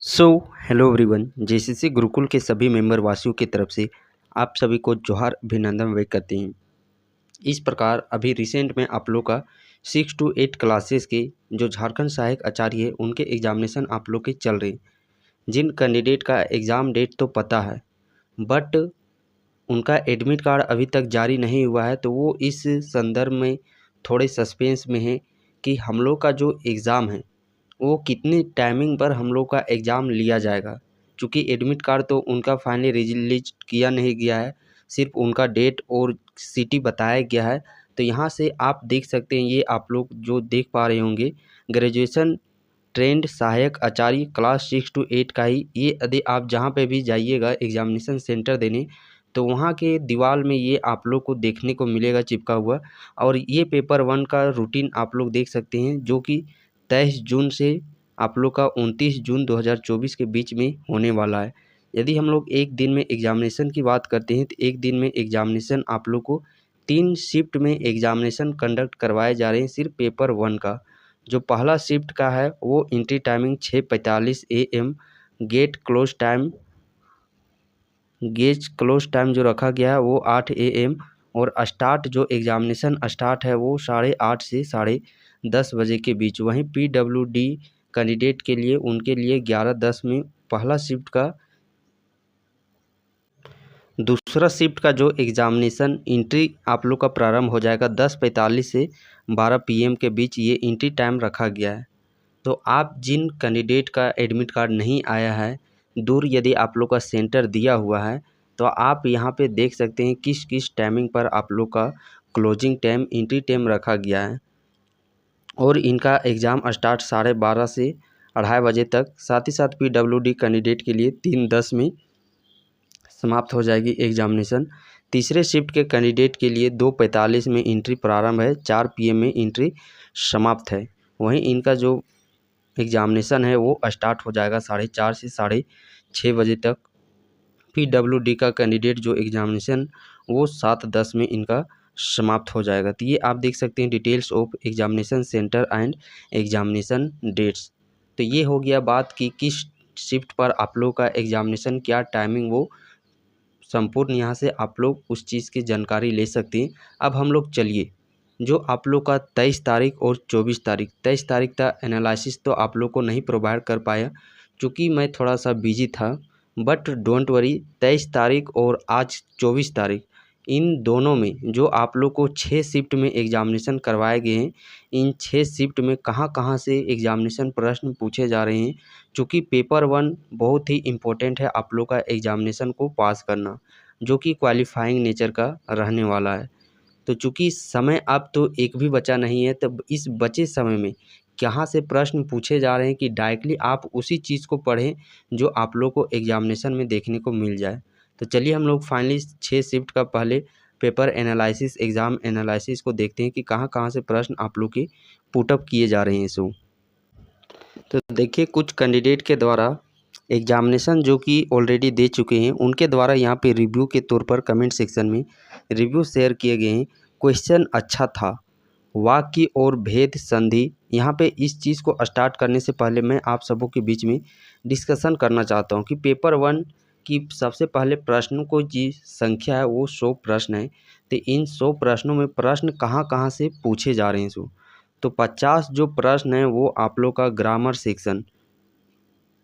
So hello everyone, JCC Gurukul के सभी member वासियों की तरफ से आप सभी को जोहार अभिनंदन व्यक्त करते हैं। इस प्रकार अभी रिसेंट में आप लोग का 6 to 8 क्लासेस के जो झारखंड सहायक आचार्य है उनके एग्जामिनेशन आप लोग के चल रहे हैं। जिन कैंडिडेट का एग्ज़ाम डेट तो पता है, बट उनका एडमिट कार्ड अभी तक जारी नहीं हुआ है, तो वो इस संदर्भ में थोड़े सस्पेंस में है कि हम लोग का जो एग्ज़ाम है वो कितनी टाइमिंग पर हम लोग का एग्ज़ाम लिया जाएगा। चूँकि एडमिट कार्ड तो उनका फाइनली रिलीज किया नहीं गया है, सिर्फ उनका डेट और सिटी बताया गया है। तो यहाँ से आप देख सकते हैं, ये आप लोग जो देख पा रहे होंगे, ग्रेजुएशन ट्रेंड सहायक आचार्य क्लास 6 to 8 का ही ये। यदि आप जहाँ पे भी जाइएगा एग्जामिनेशन सेंटर देने, तो वहाँ के दीवार में ये आप लोग को देखने को मिलेगा चिपका हुआ। और ये पेपर 1 का रूटीन आप लोग देख सकते हैं, जो कि 23 जून से आप लोग का 29 जून 2024 के बीच में होने वाला है। यदि हम लोग एक दिन में एग्जामिनेशन की बात करते हैं, तो एक दिन में एग्जामिनेशन आप लोग को 3 शिफ्ट में एग्जामिनेशन कंडक्ट करवाए जा रहे हैं सिर्फ पेपर 1 का। जो पहला शिफ्ट का है वो entry timing 6:45 AM, gate close time जो रखा गया है वो 8 AM, और स्टार्ट जो एग्ज़ामिनेशन स्टार्ट है वो 8:30 से 10:30 बजे के बीच। वहीं PWD कैंडिडेट के लिए उनके लिए 11:10 में पहला शिफ्ट का। दूसरा शिफ्ट का जो एग्ज़ामिनेशन एंट्री आप लोग का प्रारंभ हो जाएगा 10:45 से 12 PM के बीच, ये एंट्री टाइम रखा गया है। तो आप जिन कैंडिडेट का एडमिट कार्ड नहीं आया है, दूर यदि आप लोग का सेंटर दिया हुआ है, तो आप यहाँ पे देख सकते हैं किस किस टाइमिंग पर आप लोग का क्लोजिंग टाइम, एंट्री टाइम रखा गया है। और इनका एग्ज़ाम स्टार्ट 12:30 से 2:30 बजे तक। साथ ही साथ PWD कैंडिडेट के लिए 3:10 में समाप्त हो जाएगी एग्ज़ामिनेशन। तीसरे शिफ्ट के कैंडिडेट के लिए 2:45 में एंट्री प्रारंभ है, 4 PM में एंट्री समाप्त है। वहीं इनका जो एग्ज़ामिनेशन है वो स्टार्ट हो जाएगा 4:30 से 6:30 बजे तक। PWD का कैंडिडेट जो एग्ज़ामिनेशन वो 7:10 में इनका समाप्त हो जाएगा। तो ये आप देख सकते हैं details of examination centre and examination dates. तो ये हो गया बात कि किस शिफ्ट पर आप लोग का एग्ज़ामिनेशन, क्या टाइमिंग, वो संपूर्ण यहाँ से आप लोग उस चीज़ की जानकारी ले सकते हैं। अब हम लोग चलिए, जो आप लोग का 23 तारीख और 24 तारीख, 23 तारीख का एनालिसिस तो आप लोग को नहीं प्रोवाइड कर पाया क्योंकि मैं थोड़ा सा बिजी था। बट डोंट वरी, 23 तारीख और आज 24 तारीख, इन दोनों में जो आप लोग को 6 शिफ्ट में एग्ज़ामिनेशन करवाए गए हैं, इन 6 शिफ्ट में कहाँ कहाँ से एग्ज़ामिनेशन प्रश्न पूछे जा रहे हैं। चूँकि पेपर 1 बहुत ही इम्पोर्टेंट है आप लोग का एग्ज़ामिनेशन को पास करना, जो कि क्वालिफाइंग नेचर का रहने वाला है। तो चूँकि समय अब तो एक भी बचा नहीं है, तब इस बचे समय में कहाँ से प्रश्न पूछे जा रहे हैं कि डायरेक्टली आप उसी चीज़ को पढ़ें जो आप लोग को एग्ज़ामिनेशन में देखने को मिल जाए। तो चलिए हम लोग फाइनली 6 शिफ्ट का पहले पेपर एनालिसिस, एग्ज़ाम एनालिसिस को देखते हैं कि कहाँ कहाँ से प्रश्न आप लोग के पुट अप किए जा रहे हैं। तो देखिए, कुछ कैंडिडेट के द्वारा एग्ज़ामिनेशन जो कि ऑलरेडी दे चुके हैं, उनके द्वारा यहाँ पे रिव्यू के तौर पर कमेंट सेक्शन में रिव्यू शेयर किए गए हैं। क्वेश्चन अच्छा था, वाक्य और भेद संधि। यहाँ पे इस चीज़ को स्टार्ट करने से पहले मैं आप सबों के बीच में डिस्कशन करना चाहता हूँ कि पेपर 1 की सबसे पहले प्रश्नों को जी संख्या है वो 100 प्रश्न है। तो इन 100 प्रश्नों में प्रश्न कहाँ कहाँ से पूछे जा रहे हैं। तो 50 जो प्रश्न है वो आप लोग का ग्रामर सेक्शन,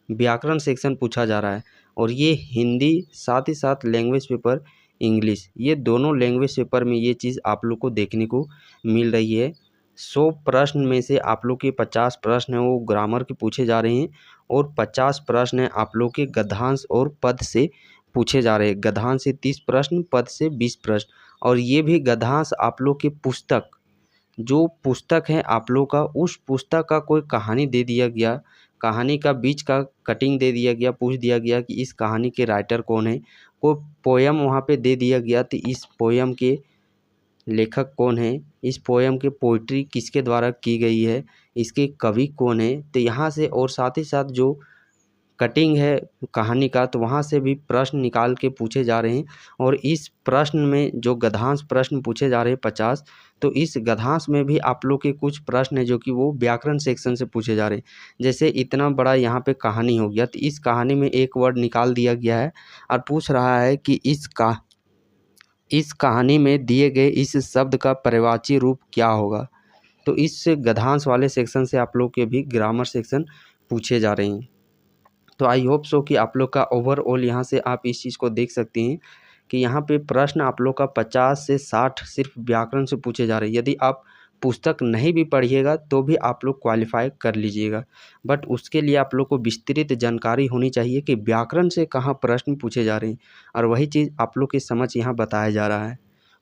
व्याकरण सेक्शन पूछा जा रहा है। और ये हिंदी, साथ ही साथ लैंग्वेज पेपर इंग्लिश, ये दोनों लैंग्वेज पेपर में ये चीज़ आप लोग को देखने को मिल रही है। 100 प्रश्न में से आप लोग के 50 प्रश्न हैं वो ग्रामर के पूछे जा रहे हैं, और 50 प्रश्न हैं आप लोग के गद्यांश और पद से पूछे जा रहे हैं। गद्यांश से 30 प्रश्न, पद से 20 प्रश्न। और ये भी गद्यांश आप लोग के पुस्तक, जो पुस्तक है आप लोग का, उस पुस्तक का कोई कहानी दे दिया गया, कहानी का बीच का कटिंग दे दिया गया, पूछ दिया गया कि इस कहानी के राइटर कौन है। कोई पोयम वहाँ पे दे दिया गया तो इस पोयम के लेखक कौन है, इस पोयम के पोइट्री किसके द्वारा की गई है, इसके कवि कौन है। तो यहाँ से, और साथ ही साथ जो कटिंग है कहानी का, तो वहाँ से भी प्रश्न निकाल के पूछे जा रहे हैं। और इस प्रश्न में जो गद्यांश प्रश्न पूछे जा रहे हैं 50, तो इस गद्यांश में भी आप लोग के कुछ प्रश्न है जो कि वो व्याकरण सेक्शन से पूछे जा रहे हैं। जैसे इतना बड़ा यहाँ पे कहानी हो गया, तो इस कहानी में एक वर्ड निकाल दिया गया है और पूछ रहा है कि इस कहानी में दिए गए इस शब्द का पर्यायवाची रूप क्या होगा। तो इस गद्यांश वाले सेक्शन से आप लोग के भी ग्रामर सेक्शन पूछे जा रहे हैं। तो आई होप सो कि आप लोग का ओवरऑल यहाँ से आप इस चीज़ को देख सकते हैं कि यहाँ पे प्रश्न आप लोग का 50 से 60 सिर्फ व्याकरण से पूछे जा रहे हैं। यदि आप पुस्तक नहीं भी पढ़िएगा तो भी आप लोग क्वालिफाई कर लीजिएगा, बट उसके लिए आप लोग को विस्तृत जानकारी होनी चाहिए कि व्याकरण से कहाँ प्रश्न पूछे जा रहे हैं, और वही चीज़ आप लोग के समझ यहाँ बताया जा रहा है।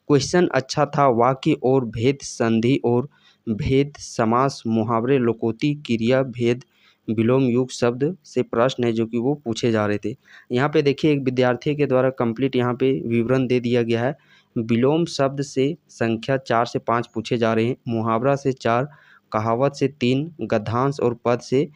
क्वेश्चन अच्छा था। वाक्य और भेद, संधि और भेद, समास, मुहावरे, लोकोक्ति, क्रिया भेद, विलोम युग शब्द से प्रश्न है जो कि वो पूछे जा रहे थे। यहाँ पे देखिए एक विद्यार्थी के द्वारा कंप्लीट यहाँ पे विवरण दे दिया गया है। विलोम शब्द से संख्या 4 से 5 पूछे जा रहे हैं, मुहावरा से 4, कहावत से 3, गद्यांश और पद से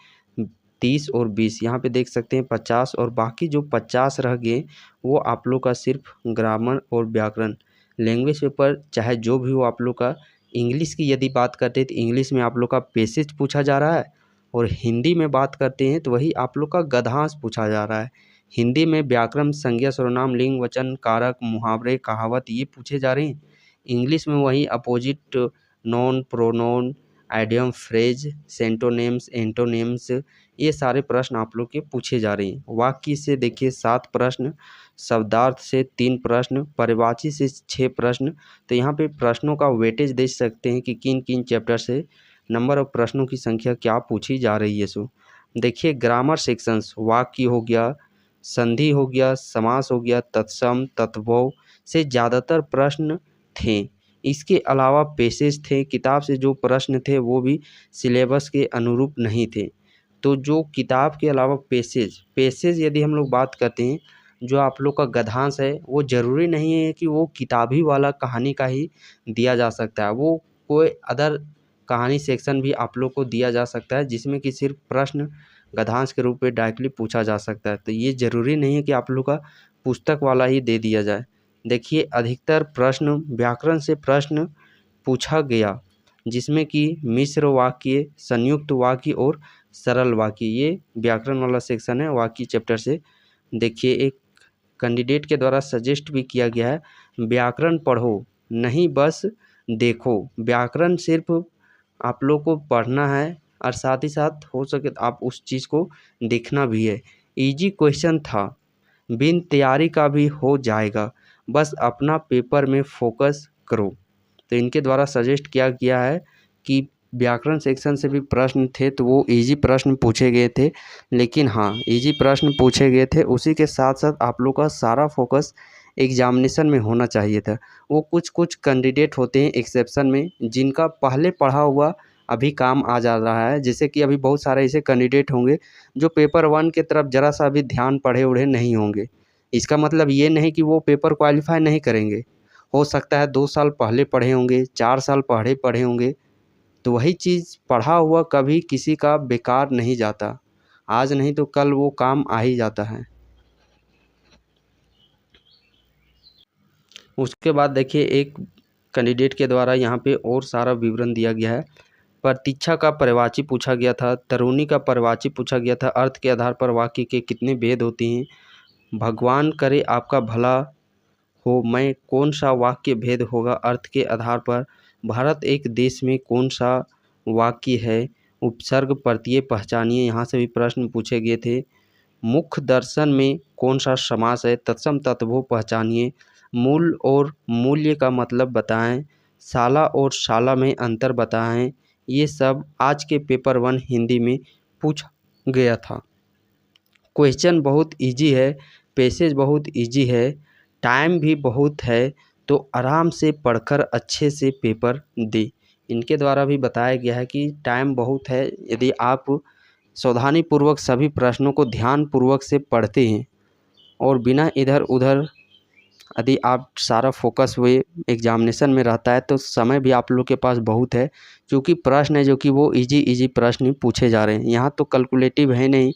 30 और 20। यहाँ पे देख सकते हैं 50, और बाकी जो 50 रह गए वो आप लोग का सिर्फ ग्रामर और व्याकरण। लैंग्वेज पेपर चाहे जो भी हो आप लोग का, इंग्लिश की यदि बात करते हैं तो इंग्लिश में आप लोग का पैसेज पूछा जा रहा है, और हिंदी में बात करते हैं तो वही आप लोग का गद्यांश पूछा जा रहा है। हिंदी में व्याकरण, संज्ञा, सर्वनाम, लिंग, वचन, कारक, मुहावरे, कहावत ये पूछे जा रहे हैं। इंग्लिश में वही opposite, noun, pronoun, idiom, phrase, synonyms, antonyms, ये सारे प्रश्न आप लोग के पूछे जा रहे हैं। वाक्य से देखिए 7 प्रश्न, शब्दार्थ से 3 प्रश्न, परिभाषी से 6 प्रश्न। तो यहाँ पे प्रश्नों का वेटेज देख सकते हैं कि किन किन चैप्टर से नंबर ऑफ प्रश्नों की संख्या क्या पूछी जा रही है। सो देखिए ग्रामर सेक्शंस, वाक्य हो गया, संधि हो गया, समास हो गया, तत्सम, तद्भव से ज़्यादातर प्रश्न थे। इसके अलावा पेसेज थे। किताब से जो प्रश्न थे वो भी सिलेबस के अनुरूप नहीं थे। तो जो किताब के अलावा पेसेज यदि हम लोग बात करते हैं, जो आप लोग का गद्यांश है वो ज़रूरी नहीं है कि वो किताबी वाला कहानी का ही दिया जा सकता है। वो कोई अदर कहानी सेक्शन भी आप लोग को दिया जा सकता है जिसमें कि सिर्फ प्रश्न गद्यांश के रूप में डायरेक्टली पूछा जा सकता है। तो ये ज़रूरी नहीं है कि आप लोग का पुस्तक वाला ही दे दिया जाए। देखिए अधिकतर प्रश्न व्याकरण से प्रश्न पूछा गया, जिसमें कि मिश्र वाक्य, संयुक्त वाक्य और सरल वाक्य, ये व्याकरण वाला सेक्शन है वाक्य चैप्टर से। देखिए एक कैंडिडेट के द्वारा सजेस्ट भी किया गया है, व्याकरण पढ़ो नहीं बस देखो। व्याकरण सिर्फ आप लोग को पढ़ना है और साथ ही साथ हो सके तो आप उस चीज़ को देखना भी है। इजी क्वेश्चन था, बिन तैयारी का भी हो जाएगा, बस अपना पेपर में फोकस करो। तो इनके द्वारा सजेस्ट किया गया है कि व्याकरण सेक्शन से भी प्रश्न थे तो वो इजी प्रश्न पूछे गए थे। लेकिन हाँ, इजी प्रश्न पूछे गए थे, उसी के साथ साथ आप लोग का सारा फोकस एग्जामिनेशन में होना चाहिए था। वो कुछ कैंडिडेट होते हैं एक्सेप्शन में जिनका पहले पढ़ा हुआ अभी काम आ जा रहा है। जैसे कि अभी बहुत सारे ऐसे कैंडिडेट होंगे जो पेपर 1 के तरफ ज़रा सा भी ध्यान पढ़े उढ़े नहीं होंगे। इसका मतलब ये नहीं कि वो पेपर क्वालिफाई नहीं करेंगे। हो सकता है 2 साल पहले पढ़े होंगे, 4 साल पढ़े होंगे। तो वही चीज़ पढ़ा हुआ कभी किसी का बेकार नहीं जाता, आज नहीं तो कल वो काम आ ही जाता है। उसके बाद देखिए एक कैंडिडेट के द्वारा यहाँ पे और सारा विवरण दिया गया है। प्रतीक्षा का पर्यायवाची पूछा गया था, तरूणी का पर्यायवाची पूछा गया था, अर्थ के आधार पर वाक्य के कितने भेद होते हैं, भगवान करे आपका भला हो मैं कौन सा वाक्य भेद होगा अर्थ के आधार पर, भारत एक देश में कौन सा वाक्य है, उपसर्ग प्रत्यय पहचानिए, यहाँ से भी प्रश्न पूछे गए थे। मुख्य दर्शन में कौन सा समास है, तत्सम तत्वों पहचानिए, मूल और मूल्य का मतलब बताएं, साला और शाला में अंतर बताएं। ये सब आज के पेपर 1 हिंदी में पूछा गया था। क्वेश्चन बहुत इजी है, पैसेज बहुत इजी है, टाइम भी बहुत है, तो आराम से पढ़कर अच्छे से पेपर दे। इनके द्वारा भी बताया गया है कि टाइम बहुत है, यदि आप सावधानीपूर्वक सभी प्रश्नों को ध्यानपूर्वक से पढ़ते हैं और बिना इधर उधर यदि आप सारा फोकस हुए एग्जामिनेशन में रहता है तो समय भी आप लोग के पास बहुत है, क्योंकि प्रश्न है जो कि वो इजी प्रश्न पूछे जा रहे हैं। यहाँ तो कैलकुलेटिव है नहीं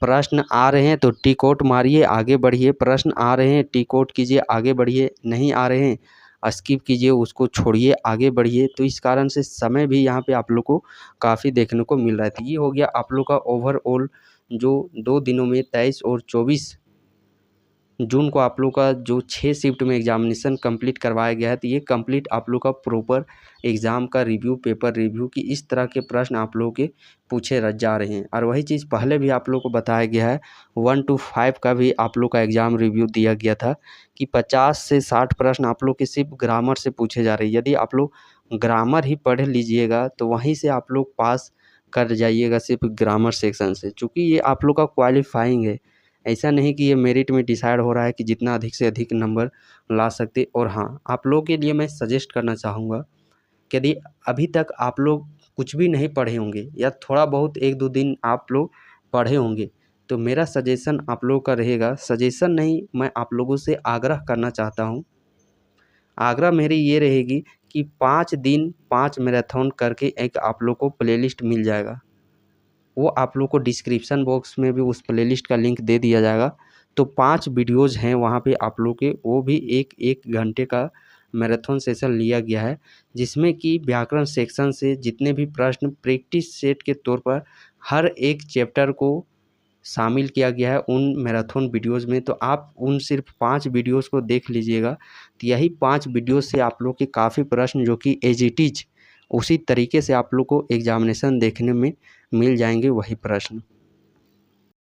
प्रश्न आ रहे हैं तो टिक आउट मारिए, आगे बढ़िए। प्रश्न आ रहे हैं टिक आउट कीजिए, आगे बढ़िए। नहीं आ रहे हैं स्किप कीजिए, उसको छोड़िए, आगे बढ़िए। तो इस कारण से समय भी यहाँ पे आप लोग को काफ़ी देखने को मिल रहा है। तो ये हो गया आप लोग का ओवरऑल जो 2 दिनों में 23 और 24 जून को आप लोग का जो 6 शिफ्ट में एग्जामिनेशन कंप्लीट करवाया गया है। तो ये कंप्लीट आप लोग का प्रॉपर एग्ज़ाम का रिव्यू, पेपर रिव्यू की इस तरह के प्रश्न आप लोगों के पूछे जा रहे हैं। और वही चीज़ पहले भी आप लोग को बताया गया है, 1 to 5 का भी आप लोग का एग्ज़ाम रिव्यू दिया गया था कि 50 से 60 प्रश्न आप लोग के सिर्फ ग्रामर से पूछे जा रहे हैं। यदि आप लोग ग्रामर ही पढ़ लीजिएगा तो वहीं से आप लोग पास कर जाइएगा सिर्फ ग्रामर सेक्शन से, चूँकि ये आप लोग का क्वालिफाइंग है। ऐसा नहीं कि ये मेरिट में डिसाइड हो रहा है कि जितना अधिक से अधिक नंबर ला सकते। और हाँ, आप लोगों के लिए मैं सजेस्ट करना चाहूँगा कि यदि अभी तक आप लोग कुछ भी नहीं पढ़े होंगे या थोड़ा बहुत 1-2 दिन आप लोग पढ़े होंगे, तो मेरा सजेशन आप लोगों का रहेगा, सजेशन नहीं, मैं आप लोगों से आग्रह करना चाहता हूँ। आग्रह मेरी ये रहेगी कि 5 दिन 5 मैराथन करके एक आप लोग को प्लेलिस्ट मिल जाएगा। वो आप लोग को डिस्क्रिप्शन बॉक्स में भी उस प्लेलिस्ट का लिंक दे दिया जाएगा। तो 5 वीडियोज़ हैं वहाँ पे आप लोग के, वो भी 1-1 घंटे का मैराथन सेशन लिया गया है, जिसमें कि व्याकरण सेक्शन से जितने भी प्रश्न प्रैक्टिस सेट के तौर पर हर एक चैप्टर को शामिल किया गया है उन मैराथन वीडियोज़ में। तो आप उन सिर्फ 5 वीडियोज़ को देख लीजिएगा। तो यही 5 वीडियो से आप लोग के काफ़ी प्रश्न जो कि एज इट इज़ उसी तरीके से आप लोग को एग्जामिनेशन देखने में मिल जाएंगे वही प्रश्न।